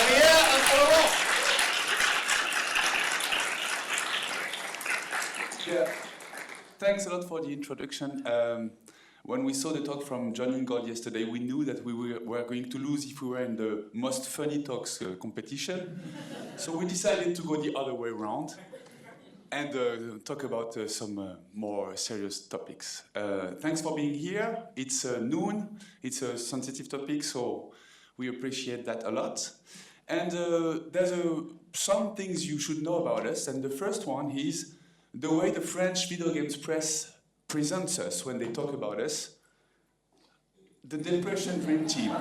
Pierre and Florent. Yeah, thanks a lot for the introduction. When we saw the talk from John Ingold yesterday, we knew that we were going to lose if we were in the most funny talks competition. So we decided to go the other way around and talk about some more serious topics. Thanks for being here. It's noon. It's a sensitive topic, so we appreciate that a lot. And there's some things you should know about us, and the first one is the way the French video games press presents us when they talk about us. The Depression Dream Team.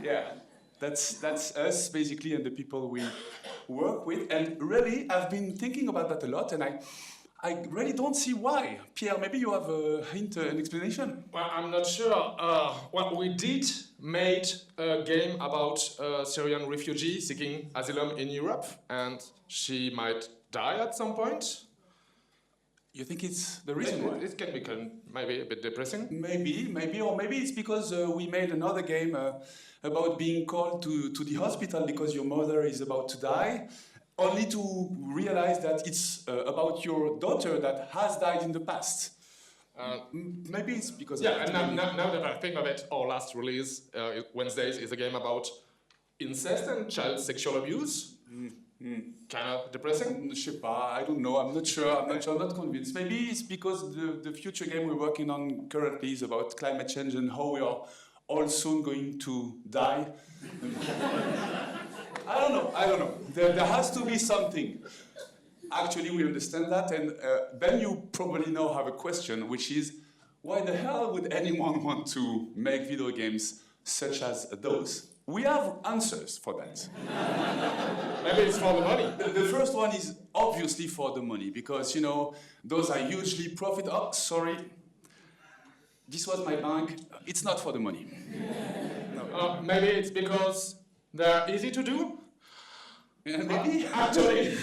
Yeah, that's us basically, and the people we work with. And really, I've been thinking about that a lot, and I really don't see why. Pierre, maybe you have a hint, an explanation? Well, I'm not sure. Well, we did made a game about a Syrian refugee seeking asylum in Europe, and she might die at some point. You think it's the reason why? It can become maybe a bit depressing. Maybe, or maybe it's because we made another game about being called to the hospital because your mother is about to die, only to realize that it's about your daughter that has died in the past. Maybe it's because of that. And now that I think of it, our last release, Wednesdays, is a game about incest and child sexual abuse. Kind of depressing? I don't know, I'm not sure, I'm not convinced. Maybe it's because the future game we're working on currently is about climate change and how we are all soon going to die. I don't know. There has to be something. Actually, we understand that, and then you probably now have a question, which is, why the hell would anyone want to make video games such as those? We have answers for that. Maybe it's for the money. The first one is obviously for the money, because, you know, those are hugely profit. Oh, sorry. This was my bank. It's not for the money. No. Maybe it's because they're easy to do. Maybe. Actually,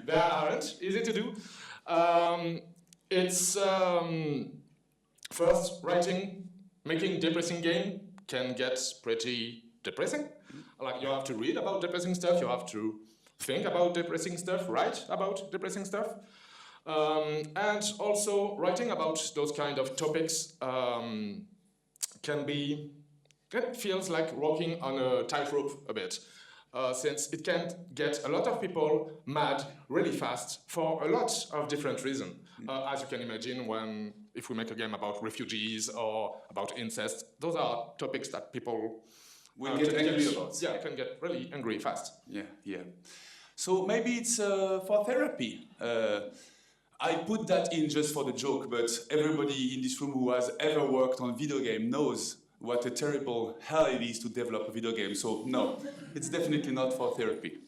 they aren't easy to do. It's first, making depressing game can get pretty depressing. Like, you have to read about depressing stuff, you have to think about depressing stuff, write about depressing stuff. And also, writing about those kind of topics it feels like walking on a tightrope a bit. Since it can get a lot of people mad really fast for a lot of different reasons. As you can imagine, if we make a game about refugees or about incest, those are topics that people will get angry about. Yeah, can get really angry fast. Yeah. So maybe it's for therapy. I put that in just for the joke, but everybody in this room who has ever worked on video game knows what a terrible hell it is to develop a video game. So no, it's definitely not for therapy.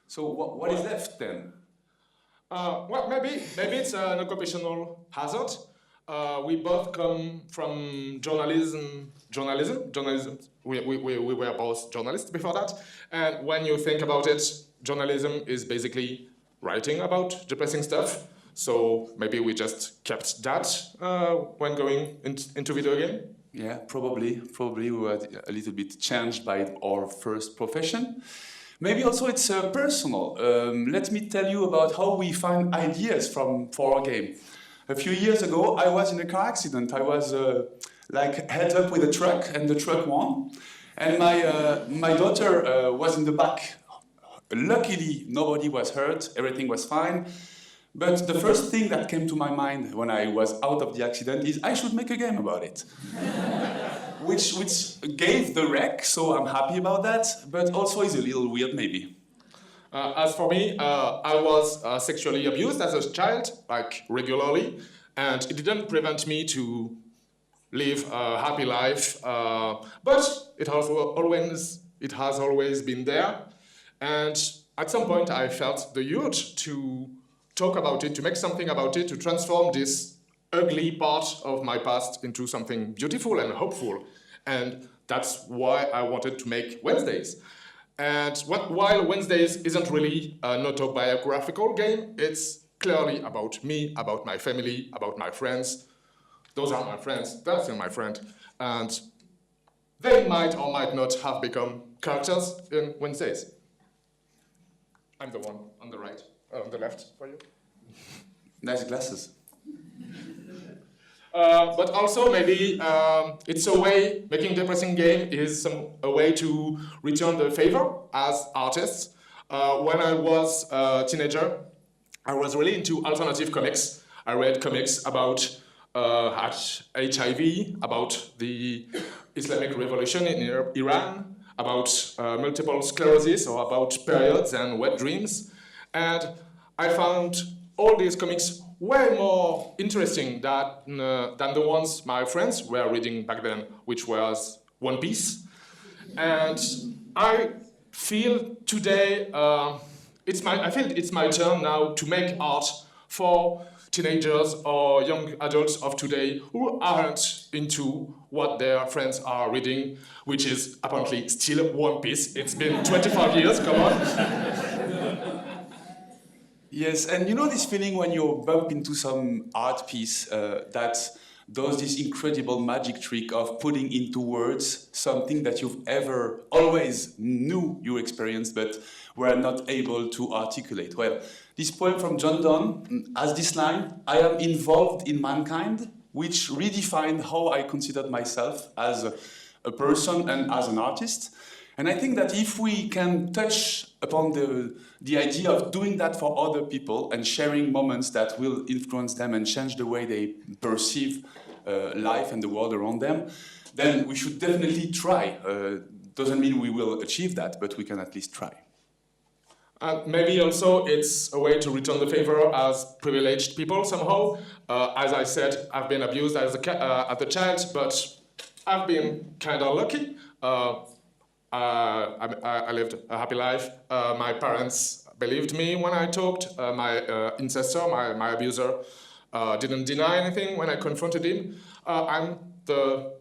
So what is left then? Well, maybe it's an occupational hazard. We both come from journalism. We were both journalists before that. And when you think about it, journalism is basically writing about depressing stuff. So maybe we just kept that when going into video game. Yeah, probably we were a little bit changed by our first profession. Maybe also it's personal. Let me tell you about how we find ideas for our game. A few years ago, I was in a car accident. I was head up with a truck, and the truck won. And my daughter was in the back. Luckily, nobody was hurt. Everything was fine. But the first thing that came to my mind when I was out of the accident is I should make a game about it. which gave the wreck, so I'm happy about that, but also is a little weird maybe. As for me, I was sexually abused as a child, like regularly, and it didn't prevent me to live a happy life, but it has always been there, and at some point I felt the urge to talk about it, to make something about it, to transform this ugly part of my past into something beautiful and hopeful. And that's why I wanted to make Wednesdays. And while Wednesdays isn't really an autobiographical game, it's clearly about me, about my family, about my friends. Those are my friends, that's my friend. And they might or might not have become characters in Wednesdays. I'm the one on the right, on the left for you. Nice glasses. But also maybe it's a way, making Depressing game is a way to return the favor as artists. When I was a teenager, I was really into alternative comics. I read comics about HIV, about the Islamic Revolution in Iran, about multiple sclerosis or about periods and wet dreams. And I found all these comics way more interesting than the ones my friends were reading back then, which was One Piece. And I feel today, I feel it's my turn now to make art for teenagers or young adults of today who aren't into what their friends are reading, which is apparently still One Piece. It's been 25 years, come on. Yes, and you know this feeling when you bump into some art piece that does this incredible magic trick of putting into words something that you've ever always knew you experienced but were not able to articulate. Well, this poem from John Donne has this line, "I am involved in mankind," which redefined how I considered myself as a person and as an artist. And I think that if we can touch upon the idea of doing that for other people and sharing moments that will influence them and change the way they perceive life and the world around them, then we should definitely try. Doesn't mean we will achieve that, but we can at least try. Maybe also it's a way to return the favor as privileged people somehow. As I said, I've been abused as a child, but I've been kind of lucky. I lived a happy life. My parents believed me when I talked. My ancestor, my abuser, didn't deny anything when I confronted him. I'm the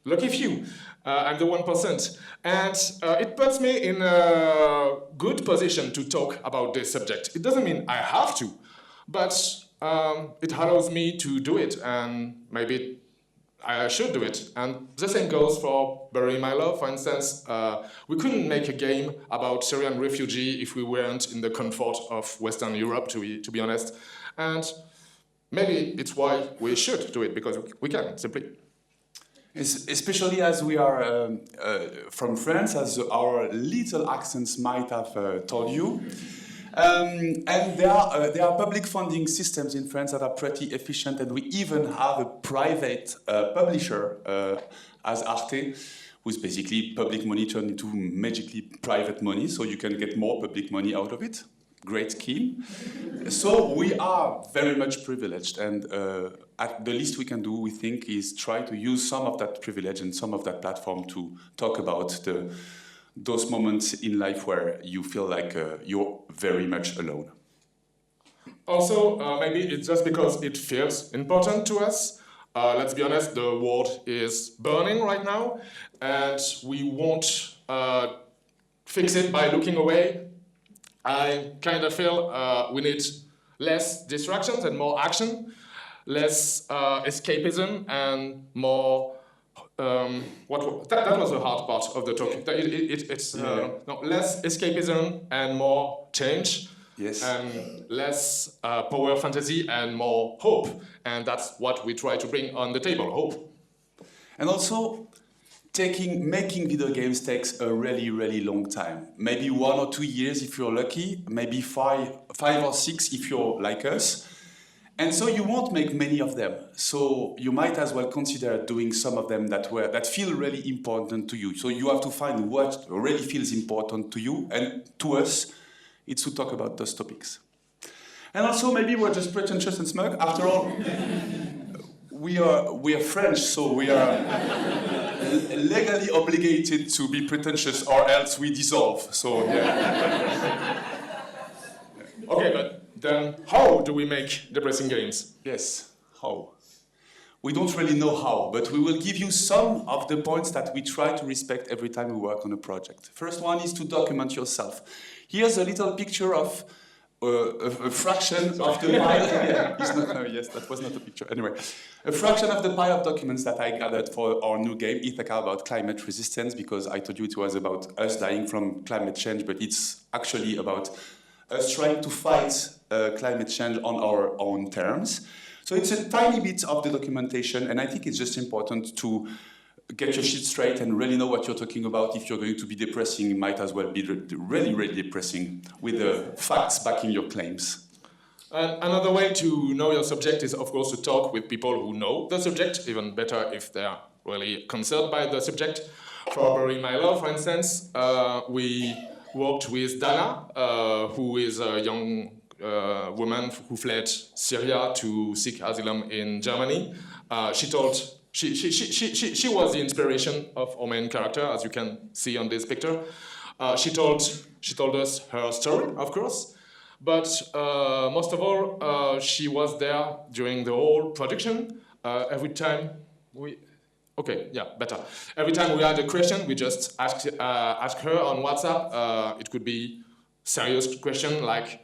lucky few. I'm the 1%. And it puts me in a good position to talk about this subject. It doesn't mean I have to, but it allows me to do it, and maybe I should do it. And the same goes for Bury My Love, for instance. We couldn't make a game about Syrian refugee if we weren't in the comfort of Western Europe, to be honest. And maybe it's why we should do it, because we can, simply. Especially as we are from France, as our little accents might have told you. And there are public funding systems in France that are pretty efficient, and we even have a private publisher as Arte, who's basically public money turned into magically private money, so you can get more public money out of it. Great scheme. So we are very much privileged, and at the least we can do, we think, is try to use some of that privilege and some of that platform to talk about those moments in life where you feel like you're very much alone. Also, maybe it's just because it feels important to us. Let's be honest, the world is burning right now, and we won't fix it by looking away. I kind of feel we need less distractions and more action, less escapism and more... that was the hard part of the talk. It's less escapism and more change. Yes. And less power fantasy and more hope. And that's what we try to bring on the table, hope. And also, making video games takes a really, really long time. Maybe 1 or 2 years if you're lucky, maybe five or 6 if you're like us. And so you won't make many of them. So you might as well consider doing some of them that feel really important to you. So you have to find what really feels important to you, and to us, it's to talk about those topics. And also maybe we're just pretentious and smug. After all, we are French, so we are legally obligated to be pretentious, or else we dissolve. So yeah. Okay, but then how do we make depressing games? Yes, how? We don't really know how, but we will give you some of the points that we try to respect every time we work on a project. First one is to document yourself. Here's a little picture of a fraction of the pile. Yeah, it's not, yes, that was not a picture. Anyway, a fraction of the pile of documents that I gathered for our new game, Ithaca, about climate resistance, because I told you it was about us dying from climate change, but it's actually about us trying to fight climate change on our own terms. So it's a tiny bit of the documentation, and I think it's just important to get your shit straight and really know what you're talking about. If you're going to be depressing, it might as well be really, really depressing with the facts backing your claims. Another way to know your subject is, of course, to talk with people who know the subject, even better if they are really concerned by the subject. For Bury My Love, for instance, we worked with Dana, who is a young woman who fled Syria to seek asylum in Germany. She was the inspiration of our main character, as you can see on this picture. She told us her story, of course, but most of all, she was there during the whole production. Every time we had a question, we just ask her on WhatsApp. It could be serious question like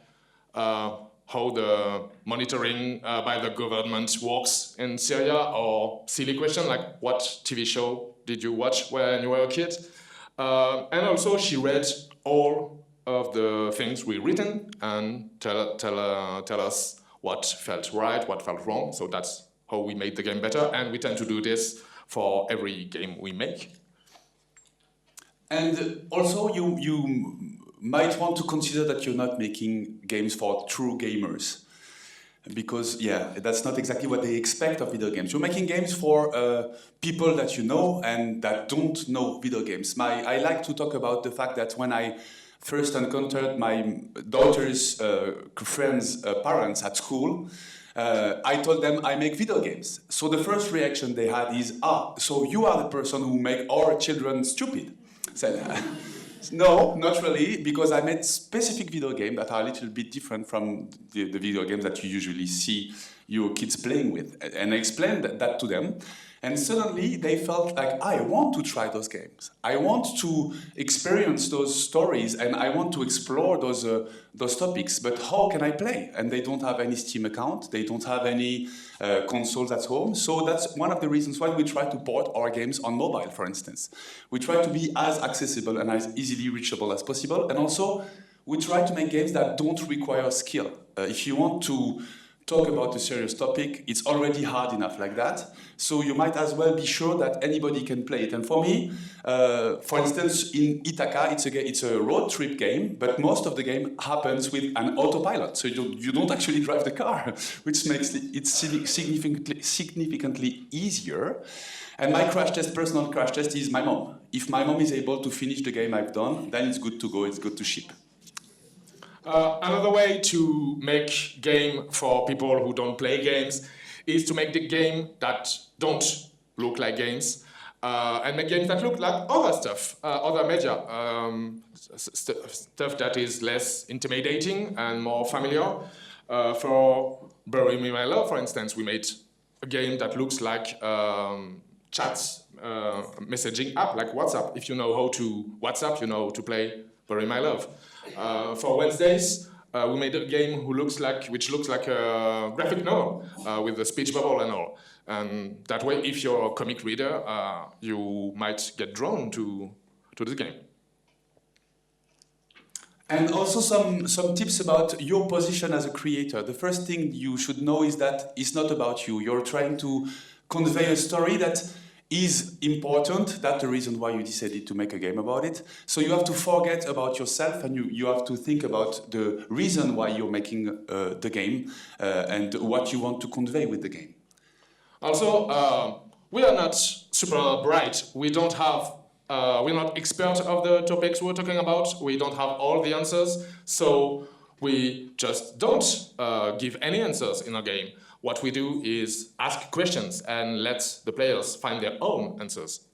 how the monitoring by the government works in Syria, or silly question like what TV show did you watch when you were a kid? And also she read all of the things we written and tell us what felt right, what felt wrong. So that's how we made the game better, and we tend to do this for every game we make. And also you might want to consider that you're not making games for true gamers. Because, yeah, that's not exactly what they expect of video games. You're making games for people that you know and that don't know video games. I like to talk about the fact that when I first encountered my daughter's friends' parents at school, I told them I make video games. So the first reaction they had is, so you are the person who make our children stupid. Said, no, not really, because I made specific video games that are a little bit different from the video games that you usually see your kids playing with. And I explained that to them. And suddenly they felt like, I want to try those games. I want to experience those stories and I want to explore those topics. But how can I play? And they don't have any Steam account. They don't have any consoles at home. So that's one of the reasons why we try to port our games on mobile, for instance. We try to be as accessible and as easily reachable as possible. And also, we try to make games that don't require skill. If you want to talk about a serious topic, it's already hard enough like that. So you might as well be sure that anybody can play it. And for me, for instance, in Ithaca, it's a road trip game, but most of the game happens with an autopilot. So you don't actually drive the car, which makes it significantly easier. And my personal crash test is my mom. If my mom is able to finish the game I've done, then it's good to go, it's good to ship. Another way to make game for people who don't play games is to make the game that don't look like games and make games that look like other stuff, other media, stuff that is less intimidating and more familiar. For Bury Me My Love, for instance, we made a game that looks like chat messaging app like WhatsApp. If you know how to WhatsApp, you know how to play Bury My Love. For Wednesdays, we made a game which looks like a graphic novel with a speech bubble and all. And that way, if you're a comic reader, you might get drawn to the game. And also some tips about your position as a creator. The first thing you should know is that it's not about you. You're trying to convey a story that is important. That's the reason why you decided to make a game about it. So you have to forget about yourself and you have to think about the reason why you're making the game and what you want to convey with the game. Also, we are not super bright. We don't have, we're not experts of the topics we're talking about. We don't have all the answers. So we just don't give any answers in a game. What we do is ask questions and let the players find their own answers.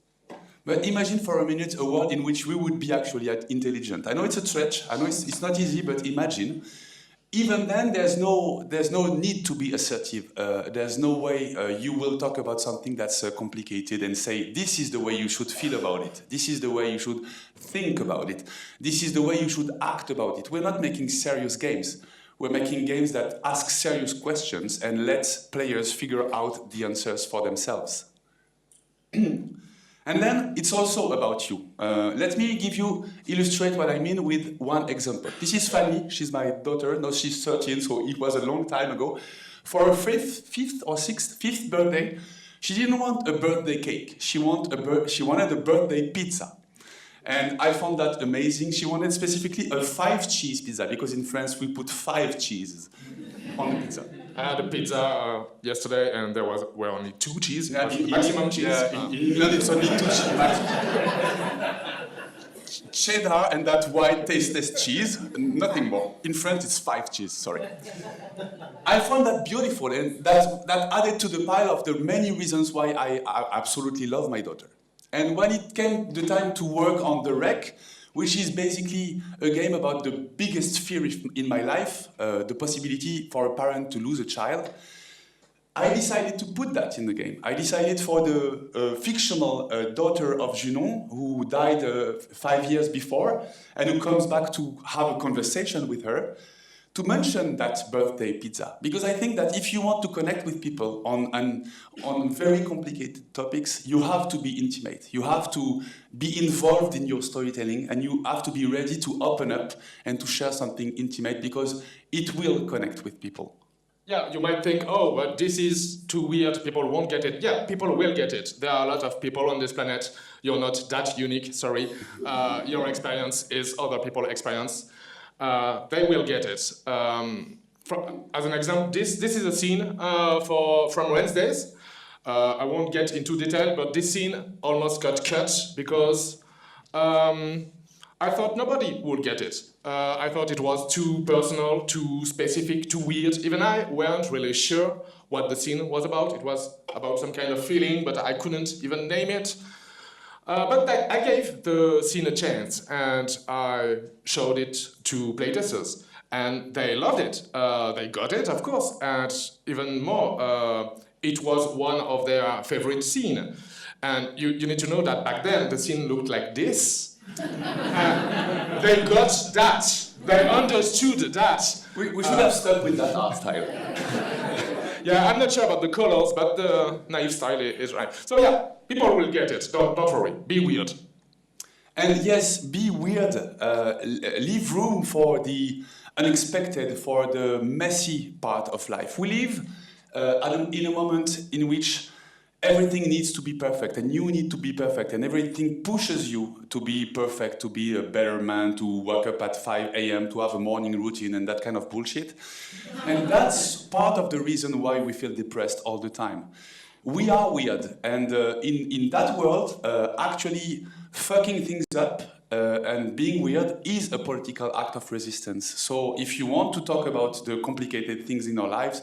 But imagine for a minute a world in which we would be actually intelligent. I know it's a stretch, I know it's not easy, but imagine. Even then, there's no need to be assertive. There's no way you will talk about something that's complicated and say, this is the way you should feel about it. This is the way you should think about it. This is the way you should act about it. We're not making serious games. we're making games that ask serious questions and let players figure out the answers for themselves. And then it's also about you. Let me illustrate what I mean with one example. This is Fanny, she's my daughter, now she's 13, so it was a long time ago. For her fifth birthday, she didn't want a birthday cake, she wanted a birthday pizza. And I found that amazing. She wanted specifically a 5-cheese pizza, because in France we put 5 cheeses on the pizza. I had a pizza yesterday, and there were only 2 cheese, maximum cheese. Yeah, in England it's only 2 cheese. Cheddar and that white tasteless cheese, nothing more. In France it's 5 cheese, sorry. I found that beautiful, and that added to the pile of the many reasons why I absolutely love my daughter. And when it came the time to work on the Rec, which is basically a game about the biggest fear in my life, the possibility for a parent to lose a child, I decided to put that in the game. I decided for the fictional daughter of Junon, who died 5 years before, and who comes back to have a conversation with her, to mention that birthday pizza. Because I think that if you want to connect with people on very complicated topics, you have to be intimate. You have to be involved in your storytelling, and you have to be ready to open up and to share something intimate, because it will connect with people. Yeah, you might think, oh, but this is too weird, people won't get it. Yeah, people will get it. There are a lot of people on this planet. You're not that unique, sorry. Your experience is other people's experience. They will get it. As an example, this is a scene from Wednesdays. I won't get into detail, but this scene almost got cut because I thought nobody would get it. I thought it was too personal, too specific, too weird. Even I weren't really sure what the scene was about. It was about some kind of feeling, but I couldn't even name it. But I gave the scene a chance, and I showed it to playtesters, and they loved it. They got it, of course, and even more, it was one of their favorite scenes. And you need to know that back then the scene looked like this. And they got that. They understood that. We should have stuck with that art style. Yeah, I'm not sure about the colors, but the naive style is right. So yeah, people will get it. Don't worry. Be weird. And yes, be weird. Leave room for the unexpected, for the messy part of life. We live in a moment in which everything needs to be perfect, and you need to be perfect, and everything pushes you to be perfect, to be a better man, to wake up at 5 a.m., to have a morning routine, and that kind of bullshit. And that's part of the reason why we feel depressed all the time. We are weird, and in that world, actually fucking things up and being weird is a political act of resistance. So if you want to talk about the complicated things in our lives,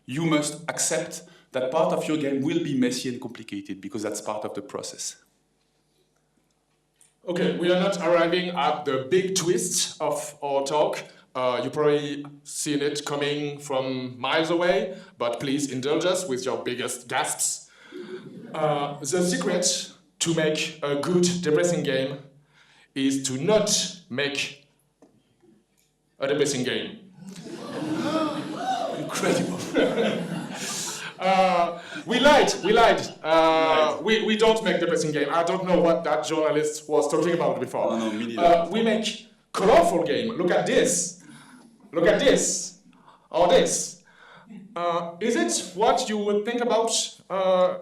you must accept that part of your game will be messy and complicated, because that's part of the process. Okay, we are not arriving at the big twist of our talk. You probably seen it coming from miles away, but please indulge us with your biggest gasps. The secret to make a good depressing game is to not make a depressing game. Incredible. We lied. We don't make depressing game. I don't know what that journalist was talking about before. No, me neither. We make colorful game. Look at this. Look at this. Or this. Is it what you would think about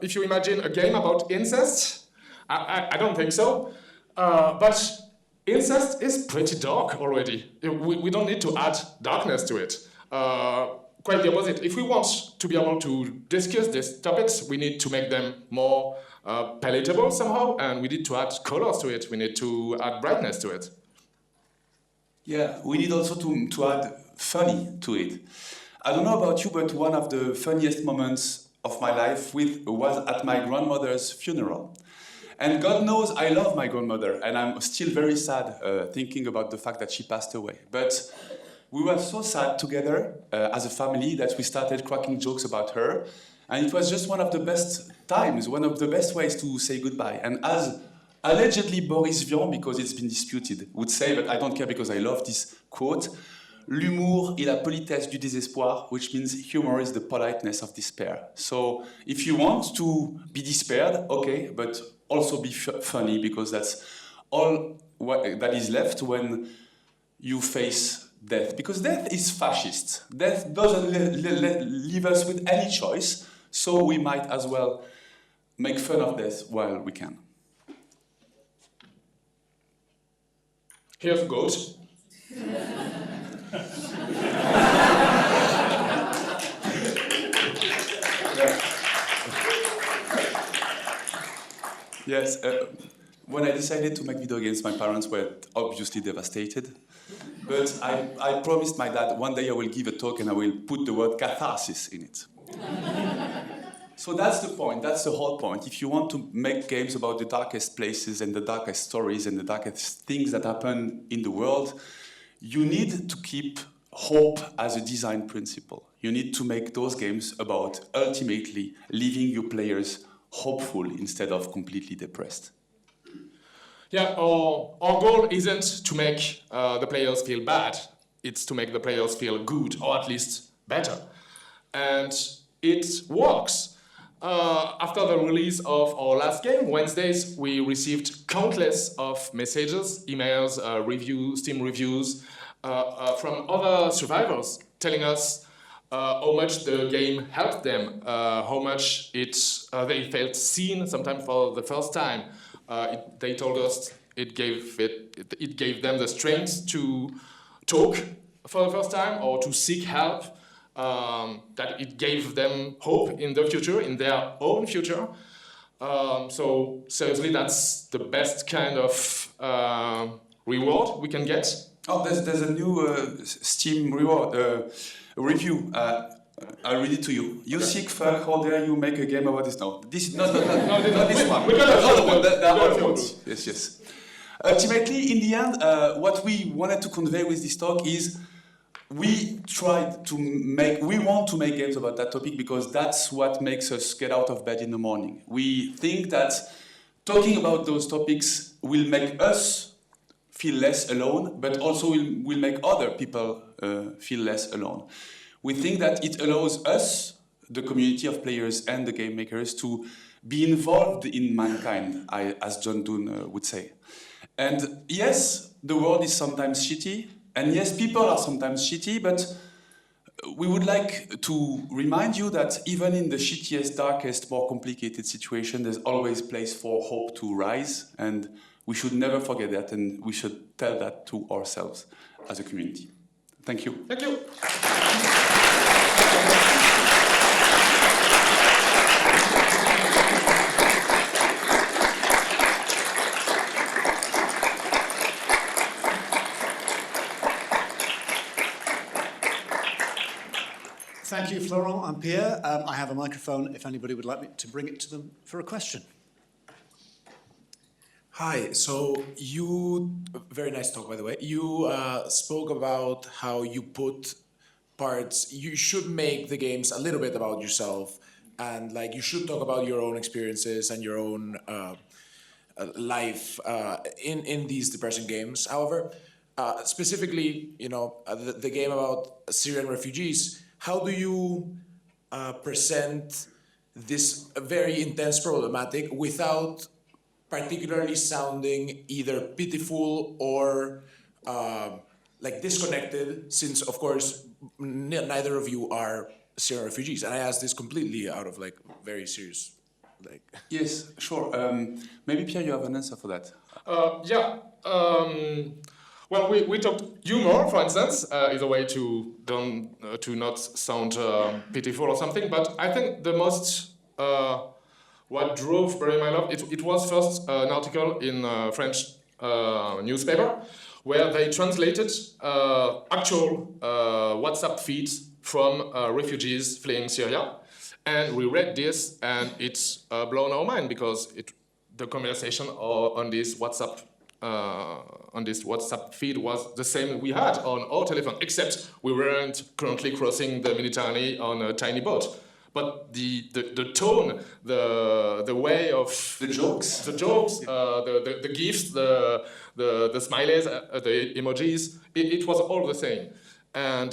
if you imagine a game about incest? I don't think so. But incest is pretty dark already. We don't need to add darkness to it. Quite the opposite. If we want to be able to discuss these topics, we need to make them more palatable somehow, and we need to add colors to it. We need to add brightness to it. Yeah, we need also to add funny to it. I don't know about you, but one of the funniest moments of my life was at my grandmother's funeral. And God knows I love my grandmother, and I'm still very sad thinking about the fact that she passed away. But we were so sad together as a family that we started cracking jokes about her. And it was just one of the best times, one of the best ways to say goodbye. And as allegedly Boris Vian, because it's been disputed, would say, but I don't care because I love this quote, l'humour et la politesse du désespoir, which means humor is the politeness of despair. So if you want to be despaired, okay, but also be funny, because that's all that is left when you face death. Because death is fascist. Death doesn't leave us with any choice, so we might as well make fun of death while we can. Here's a goat. Yes, when I decided to make video games, my parents were obviously devastated. But I promised my dad one day I will give a talk and I will put the word catharsis in it. So that's the point, that's the whole point. If you want to make games about the darkest places and the darkest stories and the darkest things that happen in the world, you need to keep hope as a design principle. You need to make those games about ultimately leaving your players hopeful instead of completely depressed. Yeah, our goal isn't to make the players feel bad. It's to make the players feel good, or at least better. And it works. After the release of our last game, Wednesdays, we received countless of messages, emails, reviews, Steam reviews from other survivors telling us how much the game helped them, how much they felt seen, sometimes for the first time. They told us it gave them the strength to talk for the first time or to seek help. That it gave them hope in the future, in their own future. So seriously, that's the best kind of reward we can get. Oh, there's a new Steam reward review. I'll read it to you. You sick fuck, how dare you make a game about this? No, this is not this one. We got another one. there There are other ones. Yes. Ultimately, in the end, what we wanted to convey with this talk is we want to make games about that topic because that's what makes us get out of bed in the morning. We think that talking about those topics will make us feel less alone, but also will make other people feel less alone. We think that it allows us, the community of players and the game makers, to be involved in mankind, as John Donne would say. And yes, the world is sometimes shitty, and yes, people are sometimes shitty, but we would like to remind you that even in the shittiest, darkest, more complicated situation, there's always place for hope to rise, and we should never forget that, and we should tell that to ourselves as a community. Thank you. Thank you. Thank you, Florent and Pierre. I have a microphone if anybody would like me to bring it to them for a question. Hi, so very nice talk, by the way. You spoke about how you put parts, you should make the games a little bit about yourself, and like you should talk about your own experiences and your own life in these depressing games. However, specifically, the game about Syrian refugees, how do you present this very intense problematic without particularly sounding either pitiful or like disconnected, since of course neither of you are Syrian refugees, and I ask this completely out of like very serious, like. Yes, sure. Maybe Pierre, you have an answer for that. Well, we talked humor, for instance, is a way to not sound pitiful or something. But I think the most what drove Bury My Love, it was first an article in a French newspaper where they translated actual WhatsApp feeds from refugees fleeing Syria, and we read this, and it's blown our mind because the conversation on this WhatsApp feed was the same we had on our telephone, except we weren't currently crossing the Mediterranean on a tiny boat. But the tone, the way of the jokes, the gifs, the smileys, the emojis, it was all the same. And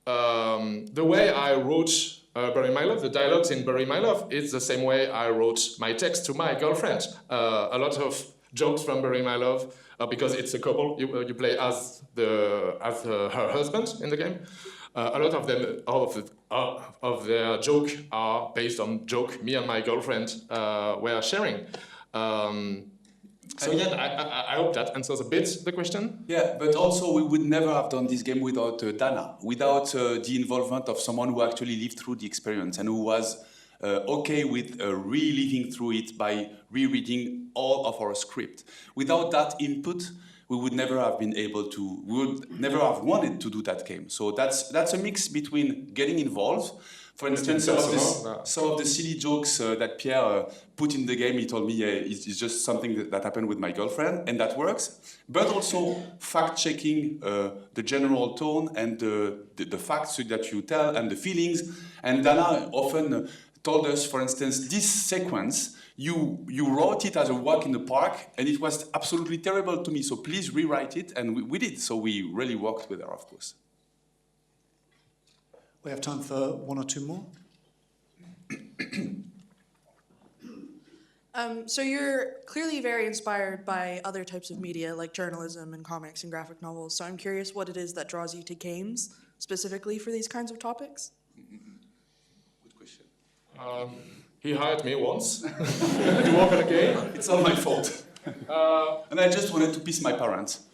the way I wrote Bury My Love, the dialogues in Bury My Love, it's the same way I wrote my text to my girlfriend. A lot of jokes from Bury My Love, because it's a couple, you play as her husband in the game. A lot of them, of their joke are based on joke me and my girlfriend were sharing. So yeah, I hope that answers a bit the question. Yeah, but also we would never have done this game without Dana, without the involvement of someone who actually lived through the experience and who was okay with reliving through it by rereading all of our script. Without that input, we would never have been able to, we would never have wanted to do that game. So that's a mix between getting involved. For instance, some of the silly jokes that Pierre put in the game, he told me it's just something that happened with my girlfriend, and that works. But also fact-checking the general tone and the facts that you tell and the feelings. And Dana often told us, for instance, this sequence, you wrote it as a walk in the park, and it was absolutely terrible to me, so please rewrite it. And we did, so we really worked with her, of course. We have time for one or two more. So you're clearly very inspired by other types of media like journalism and comics and graphic novels. So I'm curious what it is that draws you to games specifically for these kinds of topics. Good question. He hired me once to work on a game. It's all my fault. And I just wanted to please my parents.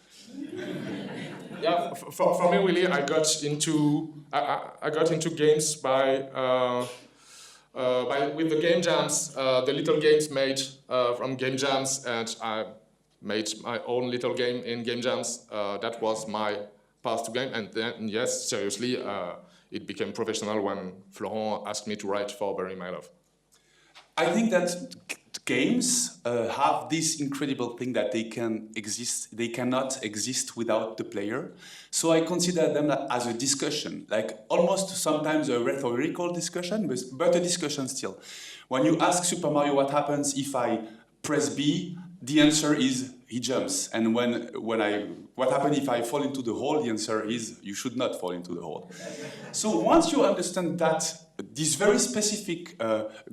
Yeah, for me, really, I got into games with the game jams, the little games made from game jams, and I made my own little game in game jams. That was my path to game, and then, yes, seriously, it became professional when Florent asked me to write for Bury My Love. I think that games have this incredible thing that they cannot exist without the player. So I consider them as a discussion, like almost sometimes a rhetorical discussion, but a discussion still. When you ask Super Mario what happens if I press B, the answer is he jumps. And what happens if I fall into the hole, the answer is you should not fall into the hole. So once you understand that this very specific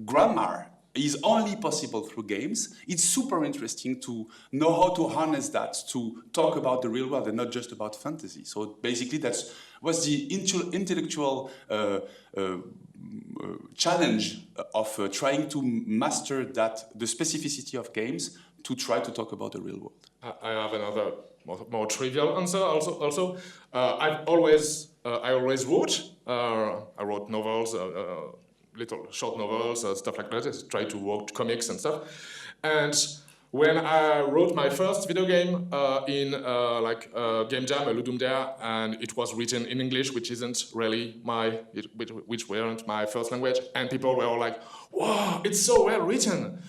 grammar is only possible through games, it's super interesting to know how to harness that, to talk about the real world and not just about fantasy. So basically that was the intellectual challenge of trying to master the specificity of games to try to talk about the real world. I have another more trivial answer also. I always wrote. I wrote novels, little short novels, stuff like that. I tried to write comics and stuff. And when I wrote my first video game in game jam, a Ludum Dare, and it was written in English, which weren't my first language, and people were all like, "Wow, it's so well written,"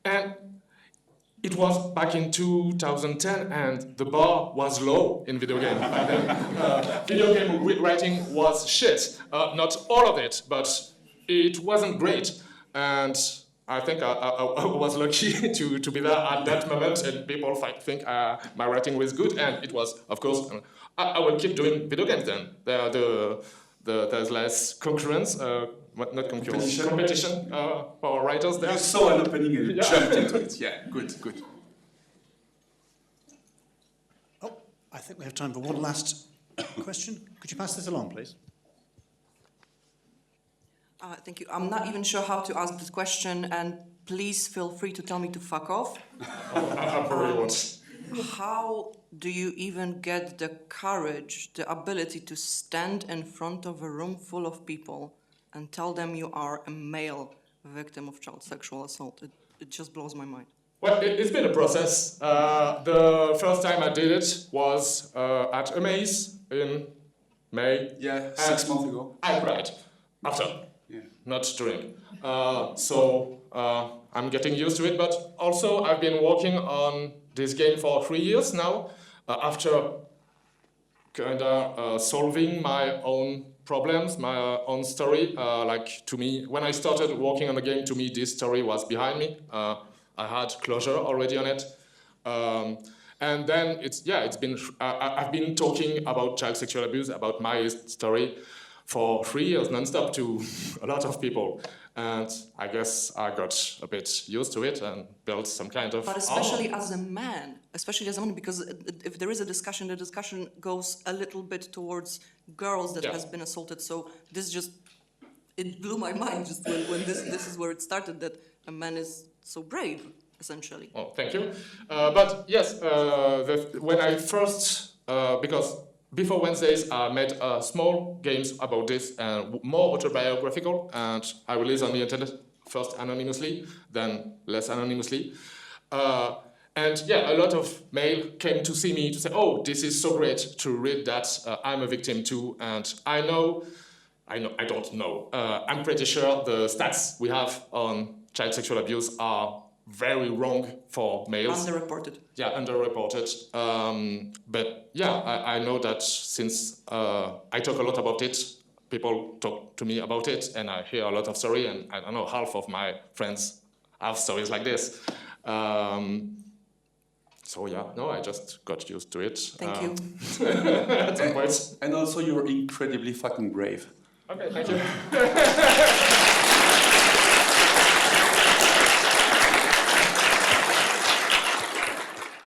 and it was back in 2010, and the bar was low in video game. Video game writing was shit. Not all of it, but it wasn't great. And I think I was lucky to be there at that moment, and people think my writing was good, and it was, of course. I will keep doing video games then. There's less concurrence. Not concurrence, competition for writers there. You saw an opening and you jumped into it. Yeah, good. Oh, I think we have time for one last question. Could you pass this along, please? Thank you. I'm not even sure how to ask this question, and please feel free to tell me to fuck off. How do you even get the courage, the ability to stand in front of a room full of people and tell them you are a male victim of child sexual assault? It just blows my mind. Well, it's been a process. The first time I did it was at Amaze in May. Yeah, 6 months ago. I cried after, not during. So I'm getting used to it, but also I've been working on this game for 3 years now, after solving my own problems, my own story. To me, when I started working on the game, to me this story was behind me. I had closure already on it. And then it's been I've been talking about child sexual abuse, about my story, for 3 years nonstop to a lot of people, and I guess I got a bit used to it and built some kind of. But especially as a man, because if there is a discussion, the discussion goes a little bit towards girls that has been assaulted. So it blew my mind just when this is where it started, that a man is so brave, essentially. Oh, thank you. But yes, when I first, because before Wednesdays, I made small games about this, more autobiographical, and I released on the internet first anonymously, then less anonymously. And yeah, a lot of mail came to see me to say, oh, this is so great to read that I'm a victim too, and I don't know. I'm pretty sure the stats we have on child sexual abuse are very wrong for males. Underreported. Yeah, underreported. But yeah, I know that since I talk a lot about it, people talk to me about it, and I hear a lot of stories, and I don't know, half of my friends have stories like this. So yeah, no, I just got used to it. Thank you. At some point. And also, you're incredibly fucking brave. Okay, thank you.